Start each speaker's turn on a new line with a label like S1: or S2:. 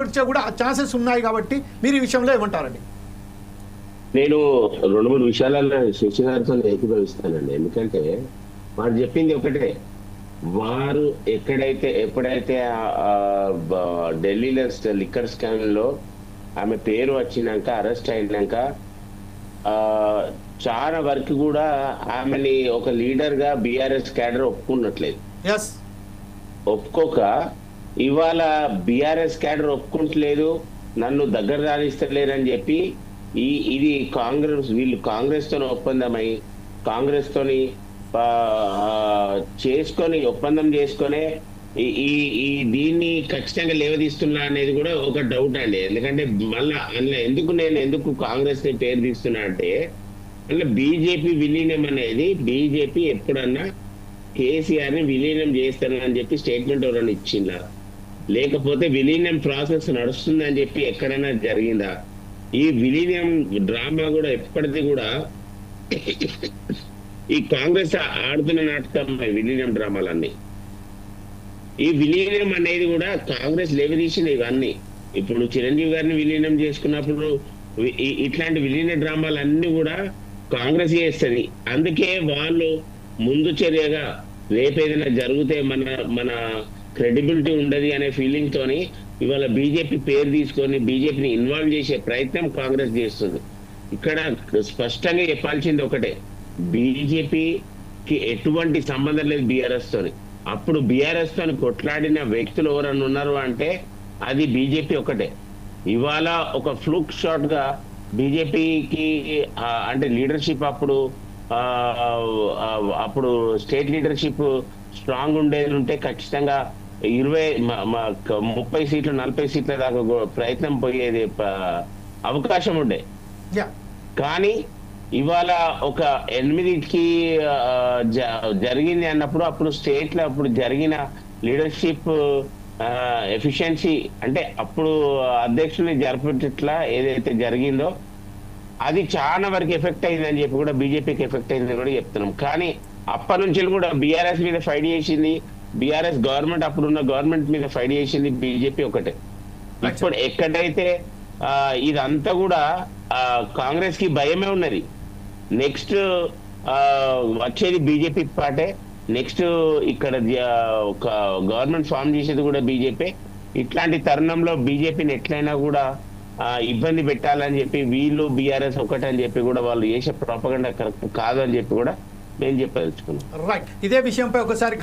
S1: వచ్చే కూడా ఛాన్సెస్ ఉన్నాయి కాబట్టి మీరు ఈ విషయంలో ఏమంటారండి?
S2: నేను 2-3 విషయాలలో శశి గారితో ఏకీభవిస్తానండి. ఎందుకంటే వారు చెప్పింది ఒకటే. వారు ఎప్పుడైతే ఢిల్లీలో లిక్కర్ స్కామ్ లో ఆమె పేరు వచ్చినాక అరెస్ట్ అయినాక చాలా వరకు కూడా ఆమెని ఒక లీడర్ గా బీఆర్ఎస్ క్యాడర్ ఒప్పుకున్నట్లేదు. ఒప్పుకోక ఇవాళ బీఆర్ఎస్ క్యాడర్ ఒప్పుకుంటలేదు, నన్ను దగ్గర రానిస్తలేరని చెప్పి ఇది వీళ్ళు కాంగ్రెస్ తోని ఒప్పందమై కాంగ్రెస్ తోని ఒప్పందం చేసుకొని దీన్ని ఖచ్చితంగా లేవదీస్తున్నా అనేది కూడా ఒక డౌట్ అండి. ఎందుకంటే మళ్ళా ఎందుకు కాంగ్రెస్ ని పేరు తీస్తున్నా అంటే మళ్ళీ బీజేపీ విలీనం అనేది బీజేపీ ఎప్పుడన్నా కేసీఆర్ ని విలీనం చేస్తానని చెప్పి స్టేట్మెంట్ ఎవరైనా ఇచ్చిందా, లేకపోతే విలీనం ప్రాసెస్ నడుస్తుందని చెప్పి ఎక్కడైనా జరిగిందా? ఈ విలీనం డ్రామా కూడా ఎప్పటిది కూడా ఈ కాంగ్రెస్ ఆడుతున్న నాటకం విలీనం డ్రామాలన్నీ. ఈ విలీనం అనేది కూడా కాంగ్రెస్ లేవదీసిన ఇవన్నీ. ఇప్పుడు చిరంజీవి గారిని విలీనం చేసుకున్నప్పుడు ఇట్లాంటి విలీన డ్రామాలన్నీ కూడా కాంగ్రెస్ చేస్తుంది. అందుకే వాళ్ళు ముందు చర్యగా రేపేదైనా జరిగితే మన క్రెడిబిలిటీ ఉండదు అనే ఫీలింగ్ తోని ఇవాళ బీజేపీ పేరు తీసుకొని బీజేపీని ఇన్వాల్వ్ చేసే ప్రయత్నం కాంగ్రెస్ చేస్తుంది. ఇక్కడ స్పష్టంగా చెప్పాల్సింది ఒకటే, బీజేపీకి ఎటువంటి సంబంధం లేదు బీఆర్ఎస్ తోని. అప్పుడు బీఆర్ఎస్ తోని కొట్లాడిన వ్యక్తులు ఎవరన్నా ఉన్నారు అంటే అది బీజేపీ ఒకటే. ఇవాళ ఒక ఫ్లూక్ షాట్ గా బీజేపీకి అంటే లీడర్షిప్ అప్పుడు స్టేట్ లీడర్షిప్ స్ట్రాంగ్ ఉండేది ఉంటే ఖచ్చితంగా 30 సీట్లు 40 సీట్ల దాకా ప్రయత్నం పోయేది అవకాశం ఉండే. కానీ ఇవాళ ఒక 8కి జరిగింది అన్నప్పుడు అప్పుడు స్టేట్ లో అప్పుడు జరిగిన లీడర్షిప్ ఎఫిషియన్సీ అంటే అప్పుడు అధ్యక్షుని జరపట్లా ఏదైతే జరిగిందో అది చాలా వరకు ఎఫెక్ట్ అయిందని చెప్పి కూడా బీజేపీకి ఎఫెక్ట్ అయిందని కూడా చెప్తున్నాం. కానీ అప్పటి నుంచి కూడా బీఆర్ఎస్ మీద ఫైట్ చేసింది, బీఆర్ఎస్ గవర్నమెంట్ అప్పుడున్న గవర్నమెంట్ మీద ఫైట్ చేసింది బీజేపీ ఒకటే. ఇప్పుడు ఎక్కడైతే ఇదంతా కూడా కాంగ్రెస్ కి భయమే ఉన్నది. నెక్స్ట్ వచ్చేది బీజేపీ పార్టీ, నెక్స్ట్ ఇక్కడ ఒక గవర్నమెంట్ ఫామ్ చేసేది కూడా బీజేపీ. ఇట్లాంటి తరుణంలో బీజేపీని ఎట్లయినా కూడా ఇబ్బంది పెట్టాలని చెప్పి వీళ్ళు బీఆర్ఎస్ ఒకటని చెప్పి కూడా వాళ్ళు చేసే ప్రోపగండా కరెక్ట్ కాదు అని చెప్పి కూడా నేను చెప్పదలుచుకున్నాను.
S1: రైట్, ఇదే విషయంపై ఒకసారి